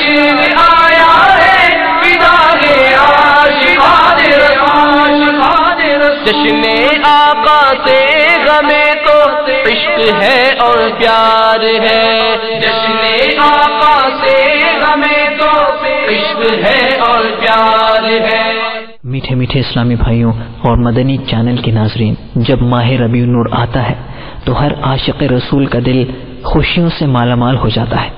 جشن آیا ہے فدائے عاشقان رسول، جشن آقا سے غمیں تو عشق ہے اور پیار ہے، جشن آقا سے غمیں تو عشق ہے اور پیار ہے۔ میٹھے میٹھے اسلامی بھائیوں اور مدنی چینل کے ناظرین، جب ماہ ربیع النور آتا ہے تو ہر عاشق رسول کا دل خوشیوں سے مالا مال ہو جاتا ہے۔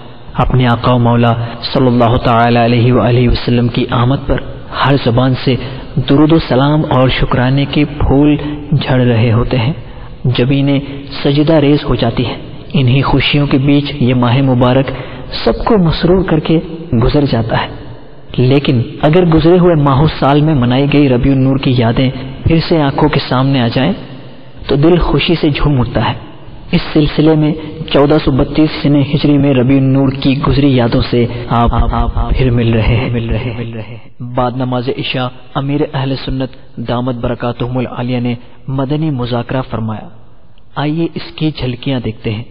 اپنے آقا و مولا صلی اللہ تعالی علیہ وآلہ وسلم کی آمد پر ہر زبان سے درود و سلام اور شکرانے کے پھول جھڑ رہے ہوتے ہیں، جبینیں سجدہ ریز ہو جاتی ہیں۔ انہی خوشیوں کے بیچ یہ ماہ مبارک سب کو مسرور کر کے گزر جاتا ہے، لیکن اگر گزرے ہوئے ماہ و سال میں منائی گئی ربیع النور کی یادیں پھر سے آنکھوں کے سامنے آ جائیں تو دل خوشی سے جھوم اٹھتا ہے۔ اس سلسلے میں 1432 سنہ ہجری میں ربیع النور کی گزری یادوں سے آپ پھر مل رہے ہیں۔ بعد نماز عشاء امیر اہل سنت دامت برکاتہم العالیہ نے مدنی مذاکرہ فرمایا، آئیے اس کی جھلکیاں دیکھتے ہیں۔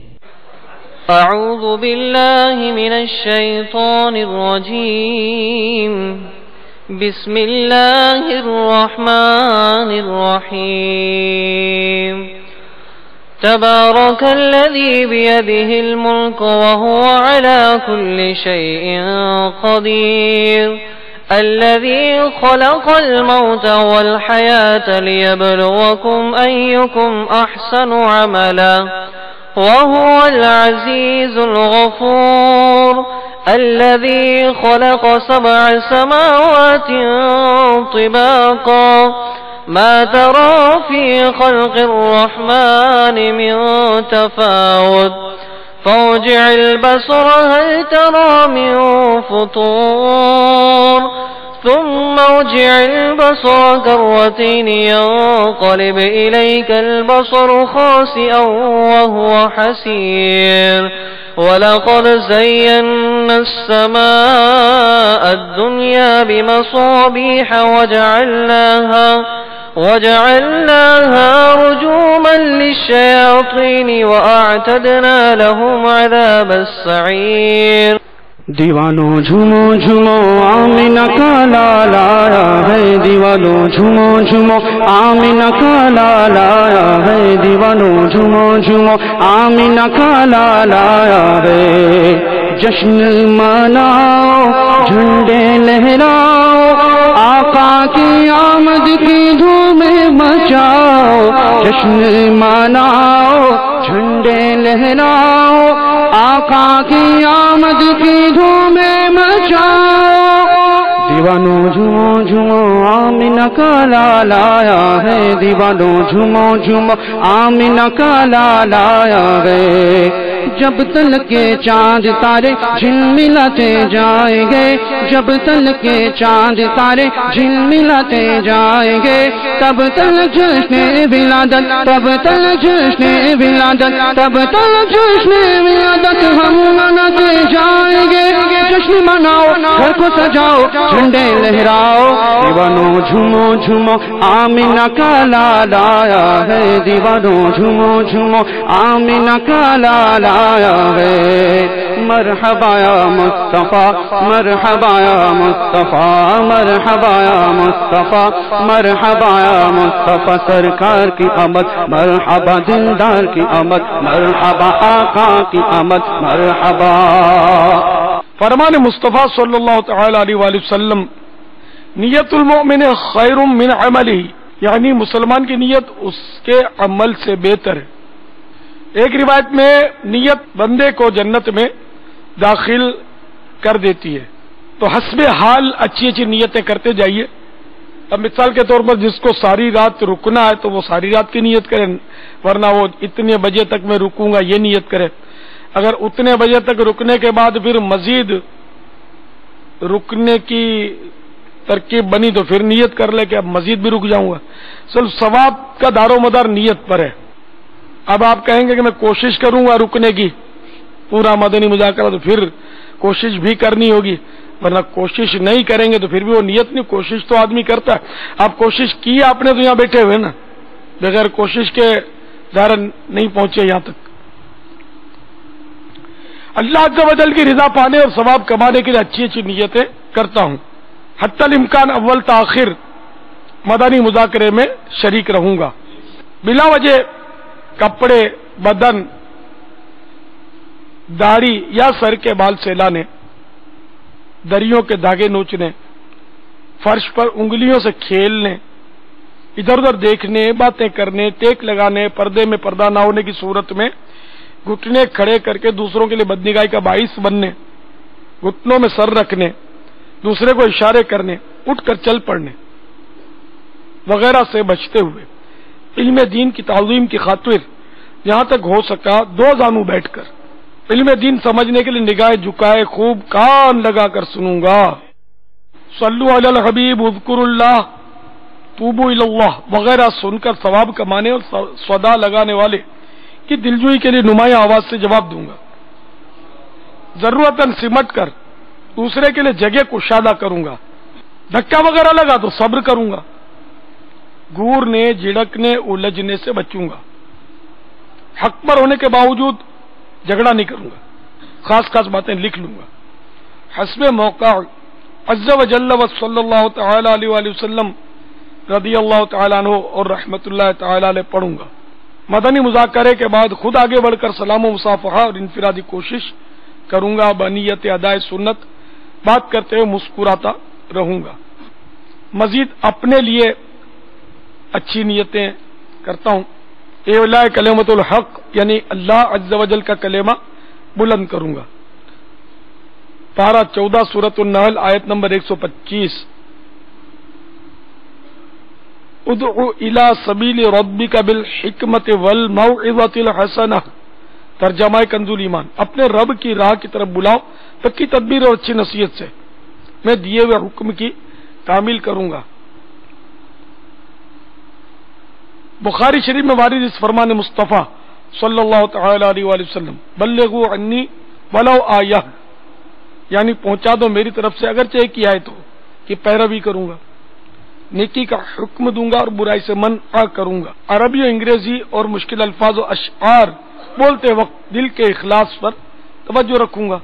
اعوذ باللہ من الشیطان الرجیم، بسم اللہ الرحمن الرحیم، تبارک الذی بیدہ الملک وہو علی کل شیء قدیر، الذی خلق الموت والحیاة لیبلوکم ایکم احسن عملا وهو العزيز الغفور، الذي خلق 7 سماوات طباقا ما ترى في خلق الرحمن من تفاوت فارجع البصر هل ترى من فطور ثم ارجع البصر كرتين ينقلب إليك البصر خاسئا وهو حسير، ولقد زينا السماء الدنيا بمصابيح وجعلناها رجوما للشياطين وأعتدنا لهم عذاب السعير۔ دیوانو جھومو جھومو آمینہ کا لالا آیا ہے، دیوانو جھومو جھومو آمینہ کا لالا آیا ہے، دیوانو جھومو جھومو آمینہ کا لالا آیا ہے۔ جشن مناؤ جھنڈے لہراؤ، آقا کی آمد کی دھوم مچاؤ، جشن مناؤ جھنڈے لہراؤ، آقا کی آمد کی دھوم مچاؤ۔ دیوانو جھومو جھومو آمینہ کا لالا آیا ہے، دیوانو جھومو جھومو آمینہ کا لالا آیا ہے۔ جب تل کے چاند تارے جھلملاتے جائیں گے، جب تل کے چاند تارے جھلملاتے جائیں گے، تب تل جشن ولادت، تب تل جشن ولادت، تب تل جشن ولادت ہم مناتے جائیں گے۔ جشن مناؤ، گھر کو سجاؤ، جھنڈے لہراؤ، دیوانو جھومو جھومو آمینہ کا لالا آیا ہے، دیوانو جھومو جھومو آمینہ کا لالا آیا ہے۔ مرحبا یا مصطفیٰ، مرحبا یا مصطفیٰ، مرحبا یا مصطفیٰ، مرحبا یا مصطفیٰ، سرکار کی آمد، مرحبا دلدار کی آمد، مرحبا آقا کی آمد، مرحبا۔ فرمان مصطفیٰ صلی اللہ تعالی علیہ وآلہ وسلم، نیت المؤمن خیر من عملہ، یعنی مسلمان کی نیت اس کے عمل سے بہتر ہے۔ ایک روایت میں نیت بندے کو جنت میں داخل کر دیتی ہے، تو حسب حال اچھی اچھی نیتیں کرتے جائیے۔ اب مثال کے طور پر جس کو ساری رات رکنا ہے تو وہ ساری رات کی نیت کرے، ورنہ وہ اتنے بجے تک میں رکوں گا یہ نیت کرے۔ اگر اتنے بجے تک رکنے کے بعد پھر مزید رکنے کی ترکیب بنی تو پھر نیت کر لے کہ اب مزید بھی رک جاؤں گا۔ ثواب کا دار و مدار نیت پر ہے۔ اب آپ کہیں گے کہ میں کوشش کروں گا رکنے کی، پورا مدنی مذاکرہ، تو پھر کوشش بھی کرنی ہوگی، ورنہ کوشش نہیں کریں گے تو پھر بھی وہ نیت نہیں۔ کوشش تو آدمی کرتا ہے، آپ کوشش کی آپ نے تو یہاں بیٹھے ہوئے نا، بغیر کوشش کے ظاہر نہیں پہنچے یہاں تک۔ اللہ عز و جل کی رضا پانے اور ثواب کمانے کے لیے اچھی اچھی نیتیں کرتا ہوں. حتی الامکان اول تاخیر مدنی مذاکرے میں شریک رہوں گا. بلا وجہ کپڑے، بدن، داڑھی یا سر کے بال سیلانے، دریوں کے دھاگے نوچنے، فرش پر انگلیوں سے کھیلنے، ادھر ادھر دیکھنے، باتیں کرنے، ٹیک لگانے، پردے میں پردہ نہ ہونے کی صورت میں گھٹنے کھڑے کر کے دوسروں کے لیے بدنگاہی کا باعث بننے، گھٹنوں میں سر رکھنے، دوسرے کو اشارے کرنے، اٹھ کر چل پڑنے وغیرہ سے بچتے ہوئے علم دین کی تعظیم کی خاطر جہاں تک ہو سکا دو زانو بیٹھ کر علم دین سمجھنے کے لیے نگاہیں جھکائے خوب کان لگا کر سنوں گا. صلو علی الحبیب اذکر اللہ توبو الی اللہ وغیرہ سن کر ثواب کمانے اور صدا لگانے والے کی دلجوئی کے لیے نمایاں آواز سے جواب دوں گا. ضرورتاً سمٹ کر دوسرے کے لیے جگہ کشادہ کروں گا. دھکا وغیرہ لگا تو صبر کروں گا. گورنے، جھڑکنے، الجھنے سے بچوں گا. حق پر ہونے کے باوجود جھگڑا نہیں کروں گا. خاص خاص باتیں لکھ لوں گا. حسب موقع عز و جل و صلی اللہ تعالی علیہ وآلہ وسلم رضی اللہ تعالیٰ عنہ اور رحمت اللہ تعالی علیہ پڑھوں گا. مدنی مذاکرے کے بعد خود آگے بڑھ کر سلام و مصافحہ اور انفرادی کوشش کروں گا. بنیت ادائے سنت بات کرتے ہوئے مسکراتا رہوں گا. مزید اپنے لیے اچھی نیتیں کرتا ہوں. اعلاء کلمۃ الحق یعنی اللہ عز و جل کا کلمہ بلند کروں گا. پارہ 14 سورۃ النحل آیت نمبر 125. ادعو الی سبیل ربک بالحکمت والموعظۃ الحسنہ. ترجمہ کنز الایمان. اپنے رب کی راہ کی طرف بلاؤ پکی تدبیر اور اچھی نصیحت سے میں دیے ہوئے حکم کی تعمیل کروں گا. بخاری شریف میں وارد اس فرمان مصطفیٰ صلی اللہ تعالی علیہ وآلہ وسلم بلغوا عنی ولو آیہ یعنی پہنچا دو میری طرف سے اگرچہ ایک ہی آئے تو کہ پیروی کروں گا. نیکی کا حکم دوں گا اور برائی سے منع کروں گا. عربی و انگریزی اور مشکل الفاظ و اشعار بولتے وقت دل کے اخلاص پر توجہ رکھوں گا.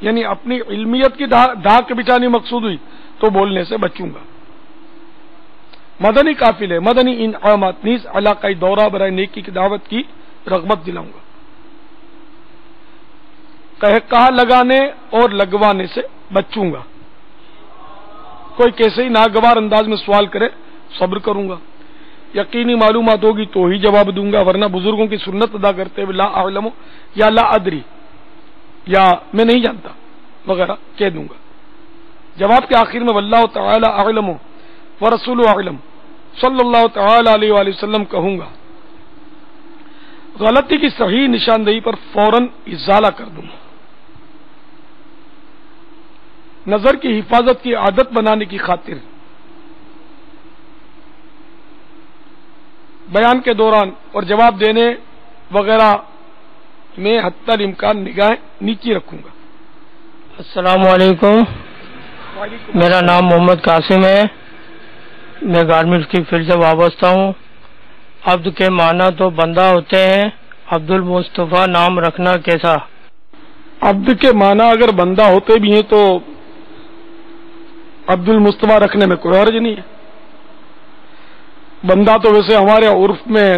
یعنی اپنی علمیت کی دھاک بچھانی مقصود ہوئی تو بولنے سے بچوں گا. مدنی قافلے، مدنی انعامات نیز علاقائی دورہ برائے نیکی کی دعوت کی رغبت دلاؤں گا. کہا لگانے اور لگوانے سے بچوں گا. کوئی کیسے ہی ناگوار انداز میں سوال کرے صبر کروں گا. یقینی معلومات ہوگی تو ہی جواب دوں گا، ورنہ بزرگوں کی سنت ادا کرتے ہوئے لا اعلم یا لا ادری یا میں نہیں جانتا وغیرہ کہہ دوں گا. جواب کے آخر میں واللہ تعالی اعلم ورسول اعلم صلی اللہ تعالی علیہ وآلہ وسلم کہوں گا. غلطی کی صحیح نشاندہی پر فوراً ازالہ کر دوں گا. نظر کی حفاظت کی عادت بنانے کی خاطر بیان کے دوران اور جواب دینے وغیرہ میں حتی الامکان نگاہیں نیچی رکھوں گا. السلام علیکم. میرا نام محمد قاسم ہے. میں گارمنٹس کی فیلڈ سے وابستہ ہوں. عبد کے معنی تو بندہ ہوتے ہیں. عبد المصطفیٰ نام رکھنا کیسا؟ عبد کے معنی اگر بندہ ہوتے بھی ہیں تو عبد المصطفیٰ رکھنے میں کوئی حرج نہیں ہے. بندہ تو ویسے ہمارے عرف میں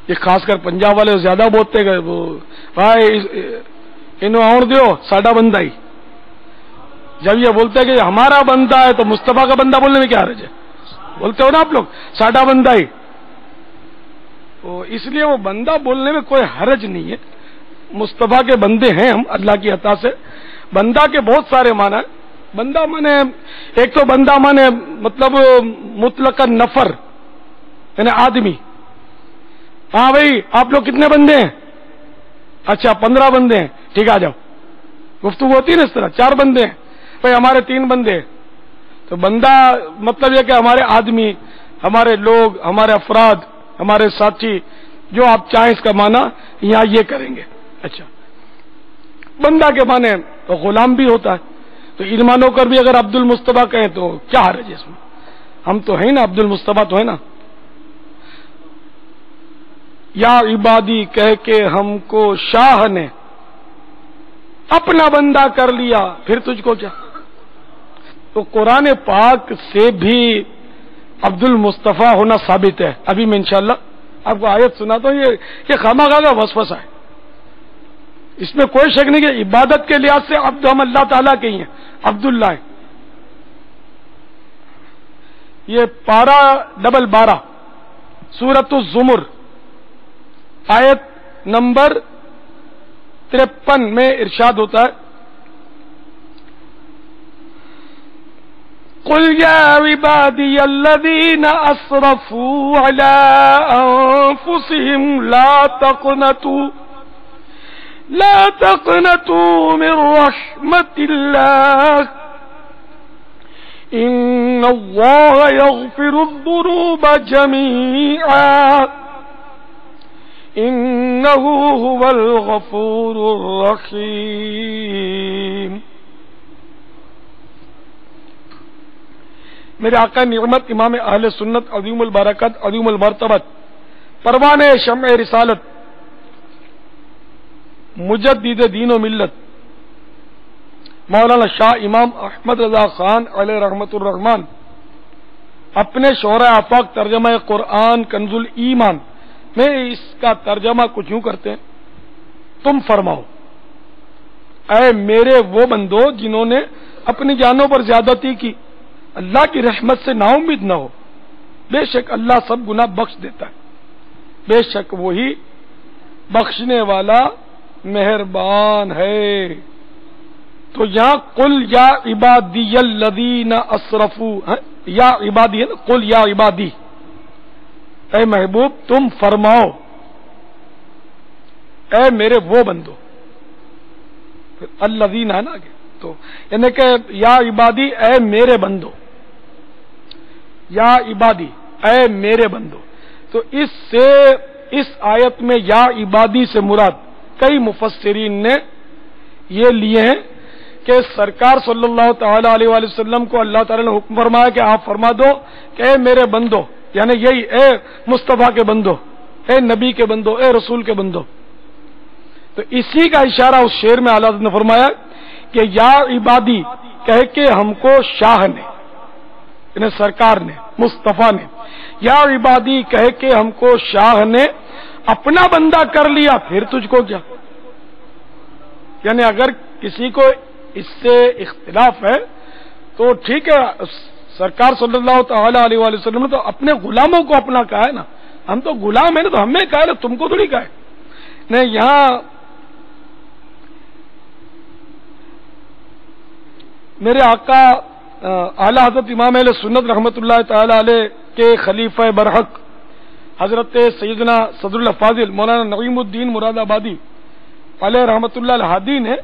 یہ خاص کر پنجاب والے زیادہ بولتے گئے وہ بھائی انہوں آؤ دیو ساڈا بندہ ہی. جب یہ بولتے ہیں کہ ہمارا بندہ ہے تو مصطفیٰ کا بندہ بولنے میں کیا حرج ہے؟ بولتے ہو نا آپ لوگ ساڈا بندہ ہی. تو اس لیے وہ بندہ بولنے میں کوئی حرج نہیں ہے. مصطفیٰ کے بندے ہیں ہم اللہ کی عطا سے. بندہ کے بہت سارے معنی ہیں. بندہ مانے ایک تو بندہ مانے مطلب مطلق نفر یعنی آدمی. ہاں بھائی آپ لوگ کتنے بندے ہیں؟ اچھا 15 بندے ہیں. ٹھیک ہے آ جاؤ. گفتگو ہوتی ہے نا اس طرح. 4 بندے ہیں بھائی ہمارے 3 بندے ہیں. تو بندہ مطلب یہ کہ ہمارے آدمی، ہمارے لوگ، ہمارے افراد، ہمارے ساتھی جو آپ چاہیں اس کا معنی یہاں یہ کریں گے. اچھا بندہ کے معنی غلام بھی ہوتا ہے. تو ان معنوں کر بھی اگر عبد المصطفیٰ کہیں تو کیا حرج ہے اس میں؟ ہم تو ہیں نا عبد المصطفیٰ تو ہے نا. یا عبادی کہہ کے ہم کو شاہ نے اپنا بندہ کر لیا پھر تجھ کو کیا. تو قرآن پاک سے بھی عبد المصطفیٰ ہونا ثابت ہے. ابھی میں انشاءاللہ آپ کو آیت سناتا ہوں. یہ خامخواہ کا وسوسہ ہے, اس میں کوئی شک نہیں کہ عبادت کے لحاظ سے عبد ہم اللہ تعالیٰ کے ہی ہیں, عبداللہ ہیں. یہ پارہ 12 سورۃ الزمر آیت نمبر 53 میں ارشاد ہوتا ہے قل یا عبادی الذین اسرفوا علی انفسهم لا تقنطوا من رحمت اللہ ان اللہ یغفر الذنوب جمیعا انہ هو الغفور الرحیم. میرے آقا نعمت امام اہل سنت عظیم البرکت عظیم المرتبت پروان شمع رسالت مجدد دین و ملت مولانا شاہ امام احمد رضا خان علیہ رحمت الرحمان اپنے شعرۂ آفاق ترجمہ قرآن کنز الایمان میں اس کا ترجمہ کچھ یوں کرتے ہیں تم فرماؤ اے میرے وہ بندو جنہوں نے اپنی جانوں پر زیادتی کی اللہ کی رحمت سے نا امید نہ ہو. بے شک اللہ سب گناہ بخش دیتا ہے, بے شک وہی بخشنے والا مہربان ہے. تو یہاں قل یا عبادی الذین اسرفوا, یا عبادی ہے نا, قل یا عبادی, اے محبوب تم فرماؤ اے میرے وہ بندو, الذین ہے نا آگے, تو یعنی کہ یا عبادی اے میرے بندو, یا عبادی اے میرے بندو. تو اس آیت میں یا عبادی سے مراد کئی مفسرین نے یہ لیے ہیں کہ سرکار صلی اللہ تعالی علیہ وآلہ وسلم کو اللہ تعالی نے حکم فرمایا کہ آپ فرما دو کہ اے میرے بندو, یعنی یہی اے مصطفیٰ کے بندو, اے نبی کے بندو, اے رسول کے بندو. تو اسی کا اشارہ اس شعر میں اعلیٰ نے فرمایا کہ یا عبادی کہہ کے ہم کو شاہ نے, یعنی سرکار نے, مصطفیٰ نے, یا عبادی کہہ کے ہم کو شاہ نے اپنا بندہ کر لیا پھر تجھ کو کیا. یعنی اگر کسی کو اس سے اختلاف ہے تو ٹھیک ہے, سرکار صلی اللہ تعالی علیہ وآلہ وسلم نے تو اپنے غلاموں کو اپنا کہا ہے نا, ہم تو غلام ہیں نا, تو ہمیں کہا ہے, تم کو تھوڑی کہا ہے. نہیں, یہاں میرے آقا اعلی حضرت امام اہل سنت رحمت اللہ تعالی علیہ کے خلیفہ برحق حضرت سیدنا صدر الفاضل مولانا نعیم الدین مراد آبادی علیہ رحمت اللہ الہادی نے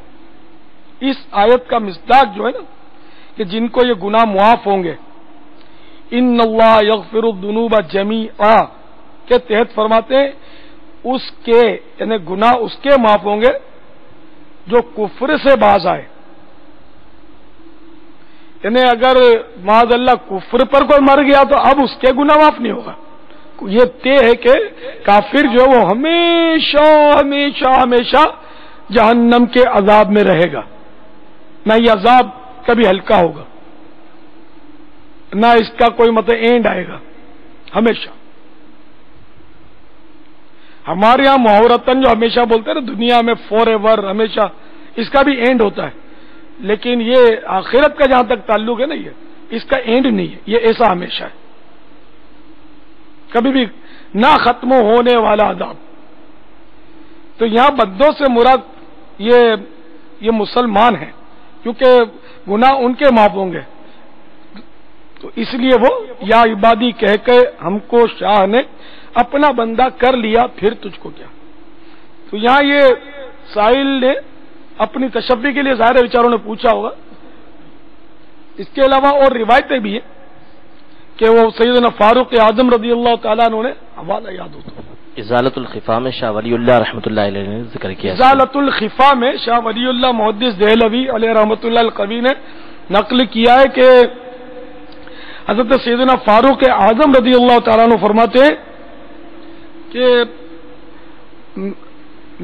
اس آیت کا مصداق جو ہے نا کہ جن کو یہ گناہ معاف ہوں گے, ان اللہ یغفر الذنوب جمیعا کے تحت فرماتے ہیں اس کے یعنی گناہ اس کے معاف ہوں گے جو کفر سے باز آئے. یعنی اگر معاذ اللہ کفر پر کوئی مر گیا تو اب اس کے گناہ معاف نہیں ہوگا. یہ طے ہے کہ کافر جو ہے وہ ہمیشہ ہمیشہ ہمیشہ جہنم کے عذاب میں رہے گا, نہ یہ عذاب کبھی ہلکا ہوگا, نہ اس کا کوئی مطلب اینڈ آئے گا ہمیشہ. ہمارے یہاں محاورتاً جو ہمیشہ بولتے ہیں نا دنیا میں فور ایور, ہمیشہ اس کا بھی اینڈ ہوتا ہے, لیکن یہ آخرت کا جہاں تک تعلق ہے نا یہ اس کا اینڈ نہیں ہے, یہ ایسا ہمیشہ ہے, کبھی بھی نہ ختم ہونے والا عذاب. تو یہاں بندوں سے مراد یہ مسلمان ہیں کیونکہ گناہ ان کے معاف ہوں گے, تو اس لیے وہ یا عبادی کہہ کے ہم کو شاہ نے اپنا بندہ کر لیا پھر تجھ کو کیا. تو یہاں یہ سائل نے اپنی تشفی کے لیے ظاہر بیچاروں نے پوچھا ہوگا. اس کے علاوہ اور روایتیں بھی ہیں کہ وہ سیدنا فاروق اعظم رضی اللہ تعالیٰ عنہ نے حوالہ یاد ہوتا ہے ازالۃ الخفا میں شاہ ولی اللہ رحمۃ اللہ علیہ نے ذکر کیا. ازالۃ الخفا میں شاہ ولی اللہ محدث دہلوی علیہ رحمۃ اللہ القوی نے نقل کیا ہے کہ حضرت سیدنا فاروق اعظم رضی اللہ تعالیٰ عنہ فرماتے ہیں کہ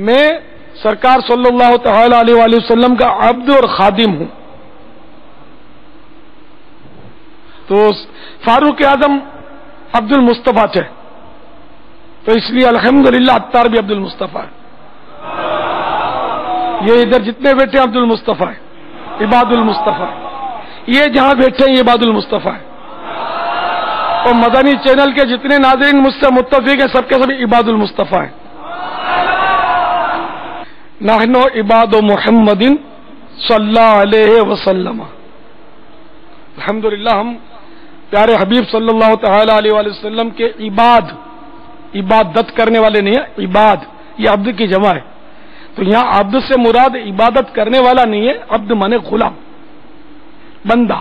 میں سرکار صلی اللہ تعالی علیہ وآلہ وسلم کا عبد اور خادم ہوں. تو فاروق اعظم عبد المصطفیٰ تھے، تو اس لیے الحمدللہ عطار بھی عبد المصطفیٰ ہے. یہ ادھر جتنے بیٹھے عبد المصطفیٰ ہے، عباد المصطفیٰ. یہ جہاں بیٹھے ہیں یہ عباد المصطفیٰ ہے. اور مدنی چینل کے جتنے ناظرین مجھ سے متفق ہیں سب کے سب عباد المصطفیٰ ہیں. نحن عباد محمد صلی اللہ علیہ وسلم. الحمدللہ ہم پیارے حبیب صلی اللہ تعالی علیہ وآلہ وسلم کے عبادت کرنے والے نہیں ہیں. عباد یہ عبد کی جمع ہے، تو یہاں عبد سے مراد عبادت کرنے والا نہیں ہے، عبد مانے غلام، بندہ.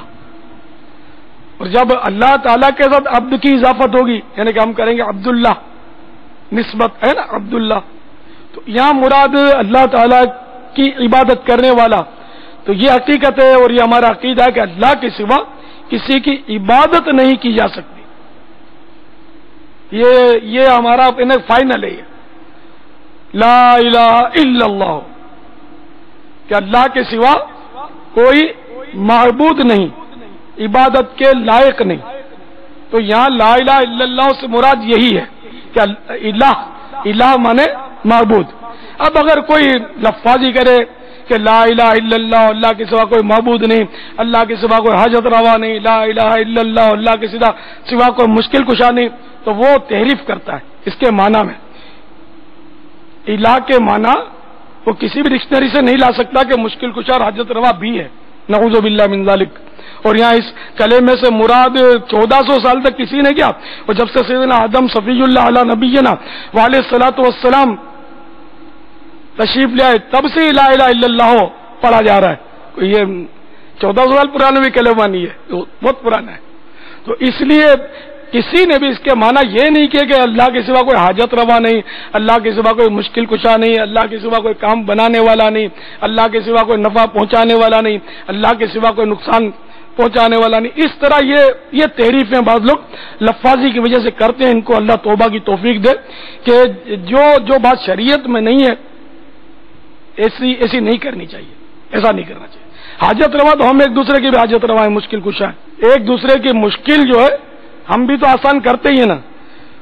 اور جب اللہ تعالیٰ کے ساتھ عبد کی اضافت ہوگی یعنی کہ ہم کریں گے عبداللہ، نسبت ہے نا عبداللہ، تو یہاں مراد اللہ تعالیٰ کی عبادت کرنے والا. تو یہ حقیقت ہے اور یہ ہمارا عقیدہ ہے کہ اللہ کے سوا کسی کی عبادت نہیں کی جا سکتی. یہ ہمارا فائنل ہے. لا الہ الا اللہ، کہ اللہ کے سوا کوئی معبود نہیں، عبادت کے لائق نہیں. تو یہاں لا الہ الا اللہ سے مراد یہی ہے کہ الہ مانے معبود. اب اگر کوئی لفاظی کرے کہ لا الہ الا اللہ، اللہ کے سوا کوئی معبود نہیں، اللہ کے سوا کوئی حاجت روا نہیں، لا الہ الا اللہ، اللہ کے سوا کوئی مشکل کشا نہیں، تو وہ تحریف کرتا ہے اس کے معنی میں. الہ کے معنی وہ کسی بھی ڈکشنری سے نہیں لا سکتا کہ مشکل کشا اور حاجت روا بھی ہے، نعوذ باللہ من ذالک. اور یہاں اس کلمے سے مراد 1400 سال تک کسی نے کیا، اور جب سے سیدنا آدم صفی اللہ علیہ نبینا وعلیہ الصلوۃ والسلام تشریف لے آئے تب سے لا الہ الا اللہ پڑھا جا رہا ہے. یہ 1400 سال پرانا بھی کلمہ نہیں ہے، بہت پرانا ہے. تو اس لیے کسی نے بھی اس کے معنی یہ نہیں کیا کہ اللہ کے سوا کوئی حاجت روا نہیں، اللہ کے سوا کوئی مشکل کشا نہیں، اللہ کے سوا کوئی کام بنانے والا نہیں، اللہ کے سوا کوئی نفع پہنچانے والا نہیں، اللہ کے سوا کوئی نقصان پہنچانے والا نہیں. اس طرح یہ تحریفیں بعض لوگ لفاظی کی وجہ سے کرتے ہیں. ان کو اللہ توبہ کی توفیق دے کہ جو بات شریعت میں نہیں ہے ایسی نہیں کرنی چاہیے، ایسا نہیں کرنا چاہیے. حاجت روا تو ہم ایک دوسرے کی بھی حاجت روا ہے، مشکل کشا ہے. ایک دوسرے کی مشکل جو ہے ہم بھی تو آسان کرتے ہی ہیں نا.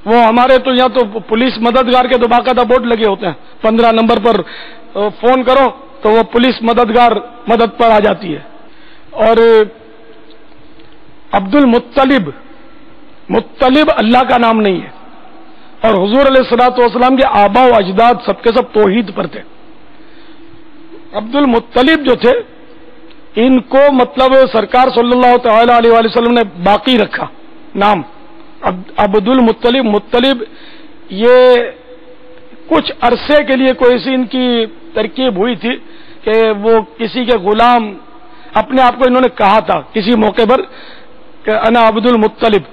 وہ ہمارے تو یہاں تو پولیس مددگار کے تو باقاعدہ بورڈ لگے ہوتے ہیں، 15 نمبر پر فون کرو تو وہ پولیس مددگار مدد پر آ جاتی ہے. اور عبد المطلب اللہ کا نام نہیں ہے. اور حضور علیہ الصلوۃ والسلام کے آبا و اجداد سب کے سب توحید پر تھے. عبد المطلب جو تھے ان کو مطلب سرکار صلی اللہ تعالی علیہ وآلہ وسلم نے باقی رکھا نام عبد المطلب. مطلب یہ کچھ عرصے کے لیے کوئی ایسی ان کی ترکیب ہوئی تھی کہ وہ کسی کے غلام اپنے آپ کو انہوں نے کہا تھا کسی موقع پر کہ انا عبد المطلب،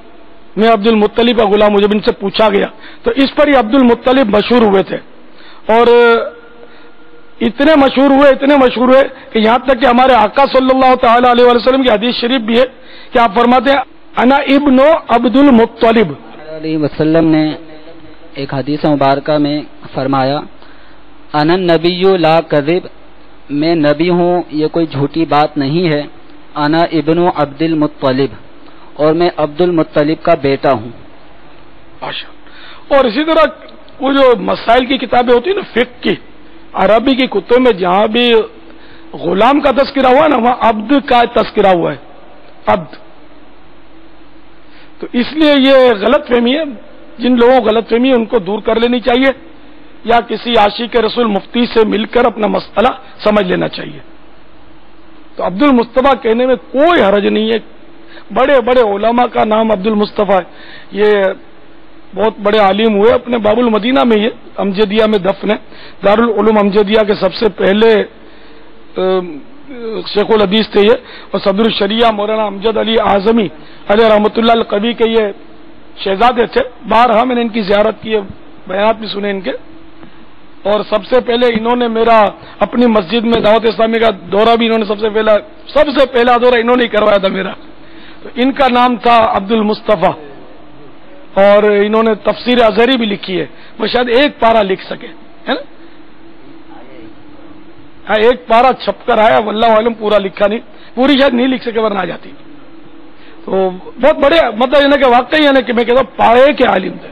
میں عبد المطلب کا غلام ہوں. جب ان سے پوچھا گیا تو اس پر ہی عبد المطلب مشہور ہوئے تھے. اور اتنے مشہور ہوئے کہ یہاں تک کہ ہمارے آقا صلی اللہ تعالی علیہ وسلم کی حدیث شریف بھی ہے کہ آپ فرماتے ہیں انا ابن عبد المطلب علیہ وسلم نے ایک حدیث مبارکہ میں فرمایا انا نبی لا کذب، میں نبی ہوں یہ کوئی جھوٹی بات نہیں ہے. انا ابن عبد المطلب، اور میں عبد المطلب کا بیٹا ہوں. اور اسی طرح وہ جو مسائل کی کتابیں ہوتی ہیں نا فقہ کی، عربی کی کتب میں جہاں بھی غلام کا تذکرہ ہوا نا وہاں عبد کا تذکرہ ہوا ہے، عبد. تو اس لیے یہ غلط فہمی ہے. جن لوگوں کو غلط فہمی ہے ان کو دور کر لینی چاہیے، یا کسی عاشق رسول مفتی سے مل کر اپنا مسئلہ سمجھ لینا چاہیے. تو عبد المصطفیٰ کہنے میں کوئی حرج نہیں ہے. بڑے بڑے علماء کا نام عبد المصطفیٰ ہے. یہ بہت بڑے عالم ہوئے، اپنے باب المدینہ میں یہ امجدیہ میں دفن ہے. دارالعلوم امجدیہ کے سب سے پہلے شیخ الحدیث تھے یہ، اور صدر الشریعہ مولانا امجد علی اعظمی علیہ رحمۃ اللہ القوی کے یہ شہزادے تھے. بارہا میں نے ان کی زیارت کی، بیانات بھی سنے ان کے. اور سب سے پہلے انہوں نے میرا اپنی مسجد میں دعوت اسلامی کا دورہ بھی انہوں نے سب سے پہلا دورہ انہوں نے کروایا تھا میرا. تو ان کا نام تھا عبد المصطفیٰ، اور انہوں نے تفسیر اظہری بھی لکھی ہے. وہ شاید ایک پارہ لکھ سکے، ہے نا. ایک پارا چھپ کر آیا، واللہ عالم پورا لکھا نہیں، پوری شاید نہیں لکھ سکے ورنہ آ جاتی. تو بہت بڑے مطلب کہ واقعی کہ میں کہتا ہوں پائے کے عالم تھے،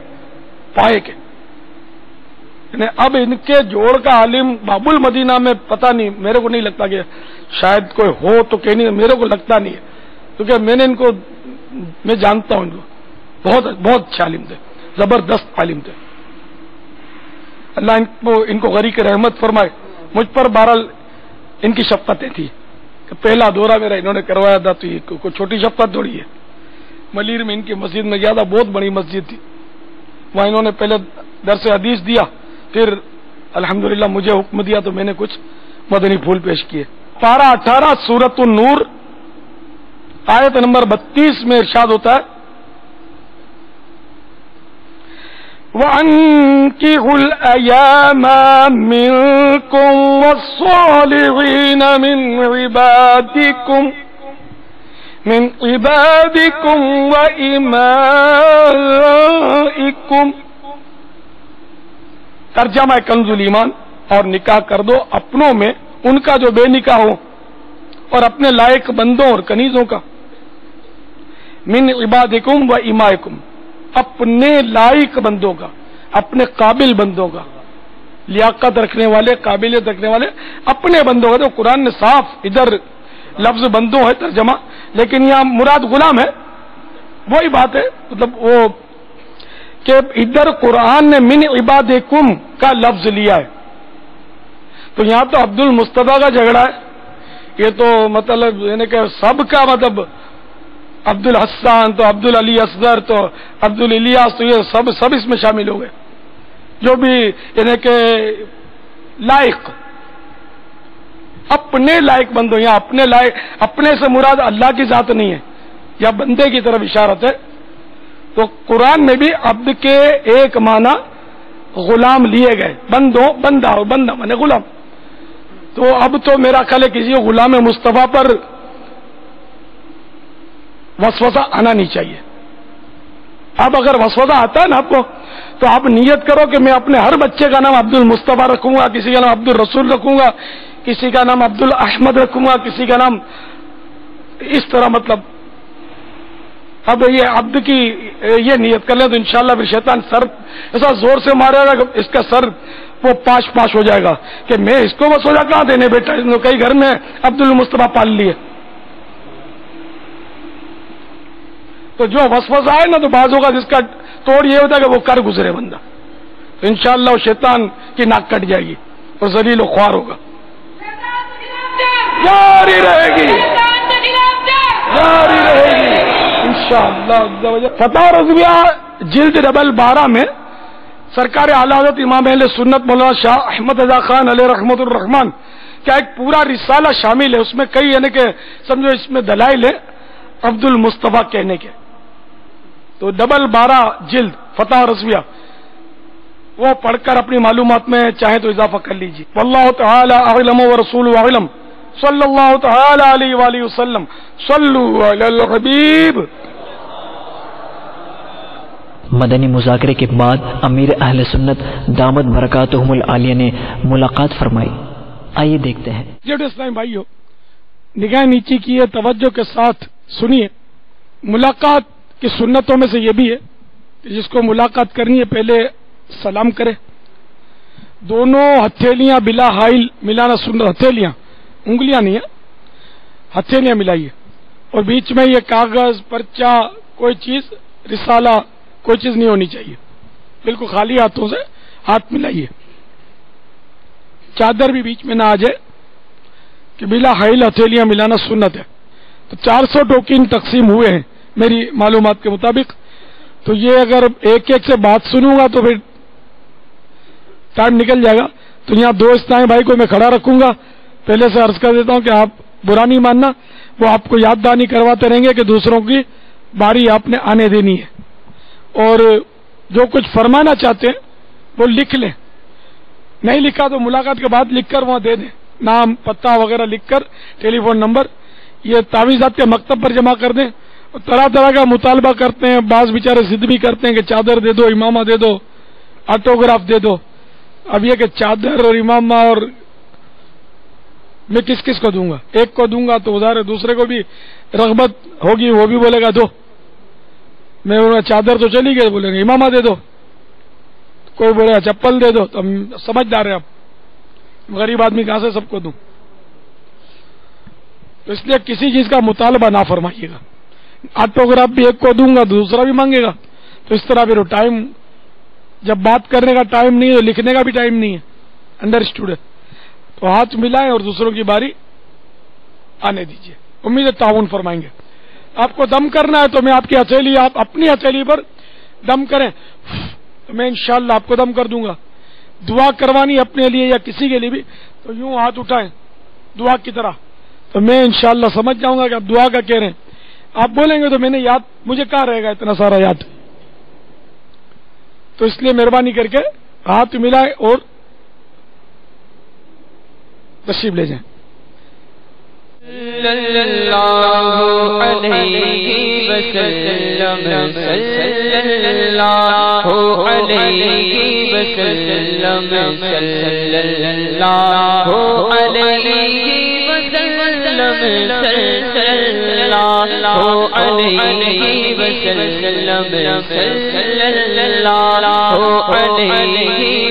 پائے کے. اب ان کے جوڑ کا عالم باب المدینہ میں پتہ نہیں، میرے کو نہیں لگتا کہ شاید کوئی ہو تو کہ نہیں، میرے کو لگتا نہیں ہے، کیونکہ میں نے ان کو، میں جانتا ہوں ان کو، بہت بہت اچھے عالم تھے، زبردست عالم تھے. اللہ ان کو غریق رحمت فرمائے. مجھ پر بہرحال ان کی شفقتیں تھی کہ پہلا دورہ میرا انہوں نے کروایا تھا، تو یہ کوئی چھوٹی شفقت تھوڑی ہے. ملیر میں ان کی مسجد میں گیا تھا، بہت بڑی مسجد تھی، وہاں انہوں نے پہلے درس حدیث دیا، پھر الحمدللہ مجھے حکم دیا تو میں نے کچھ مدنی پھول پیش کیے. پارہ 18 سورۃ النور آیت نمبر 32 میں ارشاد ہوتا ہے وَأَنكِحُوا الْأَيَامَ مِنكُمْ وَالصَّالِحِينَ مِنْ عِبَادِكُمْ وَإِمَائِكُمْ. ترجمہ کنز الایمان، اور نکاح کر دو اپنوں میں ان کا جو بے نکاح ہو، اور اپنے لائق بندوں اور کنیزوں کا. من عبادکم و امائکم، اپنے لائق بندوں کا، اپنے قابل بندوں کا، لیاقت رکھنے والے، قابلیت رکھنے والے اپنے بندوں کا. تو قرآن نے صاف ادھر لفظ بندوں ہے ترجمہ، لیکن یہاں مراد غلام ہے. وہی بات ہے، مطلب وہ کہ ادھر قرآن نے من عبادکم کا لفظ لیا ہے، تو یہاں تو عبد المصطفیٰ کا جھگڑا ہے. یہ تو مطلب یعنی کہ سب کا مطلب عبد الحسان تو عبد العلی اصغر تو عبد الیاس تو یہ سب اس میں شامل ہو گئے، جو بھی یعنی کہ لائق، اپنے لائق بندوں. یہاں اپنے لائق، اپنے سے مراد اللہ کی ذات نہیں ہے، یا بندے کی طرف اشارت ہے. تو قرآن میں بھی عبد کے ایک معنی غلام لیے گئے، بندوں، بندہ ہو، بندہ مانے غلام. تو اب تو میرا خیال ہے کسی غلام مصطفیٰ پر وسوسہ آنا نہیں چاہیے. اب اگر وسوسہ آتا ہے نا آپ کو، تو آپ نیت کرو کہ میں اپنے ہر بچے کا نام عبد المصطفیٰ رکھوں گا، کسی کا نام عبد الرسول رکھوں گا، کسی کا نام عبد الاحمد رکھوں گا، کسی کا نام اس طرح. مطلب اب یہ عبد کی یہ نیت کر لیں تو انشاءاللہ پھر شیطان سر ایسا زور سے مارے گا کہ اس کا سر وہ پاش ہو جائے گا کہ میں اس کو وسوسہ کہاں دینے بیٹا، کئی گھر میں عبد المصطفیٰ پال لیے. تو جو وسوسہ آئے نا تو بعض ہوگا جس کا توڑ یہ ہوتا ہے کہ وہ کر گزرے بندہ، تو انشاءاللہ وہ شیطان کی ناک کٹ جائے گی اور ذلیل و خوار ہوگا. جاری رہے گی، جاری رہے گی انشاءاللہ. فتح رضویہ جلد ڈبل 12 میں سرکار اعلی حضرت امام اہل سنت مولانا شاہ احمد رضا خان علیہ رحمت الرحمان کا ایک پورا رسالہ شامل ہے. اس میں کئی یعنی کہ سمجھو اس میں دلائل ہے عبد المصطفیٰ کہنے کے. تو ڈبل 12 جلد فتح رضویہ وہ پڑھ کر اپنی معلومات میں چاہے تو اضافہ کر لیجیے. واللہ تعالی اعلم ورسولہ اعلم، صلی اللہ تعالی علیہ وآلہ وسلم، صلو علی الحبیب. مدنی مذاکرے کے بعد امیر اہل سنت دامت برکاتہم العالیہ نے ملاقات فرمائی. آئیے دیکھتے ہیں. جیسے اسلام بھائیو، نگاہ نیچی کی ہے، توجہ کے ساتھ سنیے. ملاقات کی سنتوں میں سے یہ بھی ہے کہ جس کو ملاقات کرنی ہے پہلے سلام کرے. دونوں ہتھیلیاں بلا حائل ملانا سنت، ہتھیلیاں انگلیاں نہیں ہیں، ہتھیلیاں ملائیے، اور بیچ میں یہ کاغذ پرچہ کوئی چیز رسالہ کوئی چیز نہیں ہونی چاہیے، بالکل خالی ہاتھوں سے ہاتھ ملائیے. چادر بھی بیچ میں نہ آ جائے کہ بلا حائل ہتھیلیاں ملانا سنت ہے. تو 400 ٹوکن تقسیم ہوئے ہیں میری معلومات کے مطابق. تو یہ اگر ایک ایک سے بات سنوں گا تو پھر ٹائم نکل جائے گا. تو یہاں دو اسلامی بھائی کو میں کھڑا رکھوں گا. پہلے سے عرض کر دیتا ہوں کہ آپ برا نہیں ماننا، وہ آپ کو یاد دہانی کرواتے رہیں گے کہ دوسروں کی باری آپ نے آنے دینی ہے. اور جو کچھ فرمانا چاہتے ہیں وہ لکھ لیں، نہیں لکھا تو ملاقات کے بعد لکھ کر وہاں دے دیں، نام پتہ وغیرہ لکھ کر، ٹیلی فون نمبر. یہ تعویذات کے مکتب پر جمع کر دیں. طرح طرح کا مطالبہ کرتے ہیں، بعض بیچارے ضد بھی کرتے ہیں کہ چادر دے دو، امامہ دے دو، آٹوگراف دے دو. اب یہ کہ چادر اور امامہ اور میں کس کس کو دوں گا؟ ایک کو دوں گا تو ظاہر ہے دوسرے کو بھی رغبت ہوگی، وہ بھی بولے گا دو. میں بولوں گا چادر تو چلی گئی، بولیں گے امامہ دے دو. کوئی بولے گا چپل دے دو. تو ہم سمجھدار ہیں، اب غریب آدمی کہاں سے سب کو دوں؟ تو اس لیے کسی چیز کا مطالبہ نہ فرمائیے گا. آٹوگراف بھی ایک کو دوں گا دوسرا بھی مانگے گا، تو اس طرح پھر ٹائم، جب بات کرنے کا ٹائم نہیں ہے تو لکھنے کا بھی ٹائم نہیں ہے. انڈرسٹوڈ ہے؟ تو ہاتھ ملائیں اور دوسروں کی باری آنے دیجیے. امید ہے تعاون فرمائیں گے. آپ کو دم کرنا ہے تو میں آپ کی ہتھیلی، آپ اپنی ہتھیلی پر دم کریں، میں انشاءاللہ آپ کو دم کر دوں گا. دعا کروانی اپنے لیے یا کسی کے لیے بھی تو یوں ہاتھ اٹھائیں دعا کی طرح، تو میں انشاءاللہ سمجھ جاؤں گا کہ آپ دعا کا کہہ رہے ہیں. آپ بولیں گے تو میں نے یاد، مجھے کہاں رہے گا اتنا سارا یاد. تو اس لیے مہربانی کر کے ہاتھ ملائیں اور تشریف لے جائیں. صلی اللہ علیہ وسلم، صلی اللہ علیہ وسلم، صلی اللہ علیہ وسلم، صلی اللہ علیہ وسلم، صلی اللہ علیہ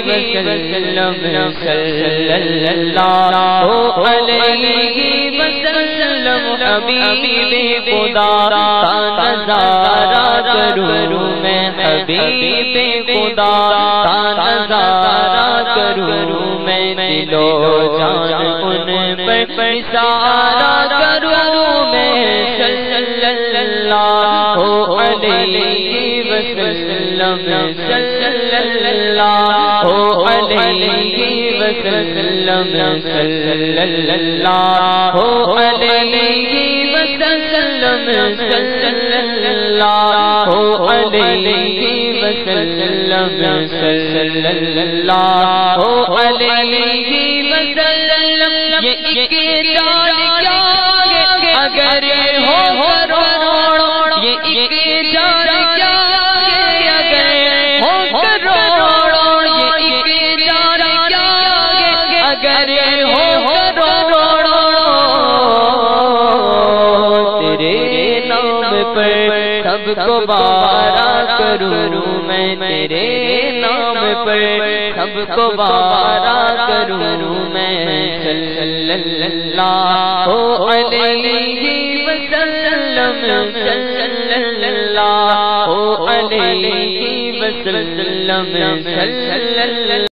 وسلم، صلی اللہ علیہ وسلم. حبیب خدا کا نظارہ کروں میں، حبیب خدا کا نظارہ کروں میں، دل و جان ان پر اشارہ کروں میں. صلی اللہ علیہ وسلم، صلی اللہ علیہ وسلم، صلی اللہ علیہ وسلم، صلی اللہ علیہ وسلم، صلی اللہ علیہ وسلم. یہ اقرار کیا ہے اگر ہو کروڑ، یہ اقرار کیا ہے اگر ہو کروڑ، یہ اقرار کیا ہے اگر ہو کروڑ. تیرے نام پر سب کو بارا کروں میں، تیرے نام پر سب کو بارا کروں میں. صلی اللہ علیہ وسلم، صلی اللہ علیہ وسلم، صلی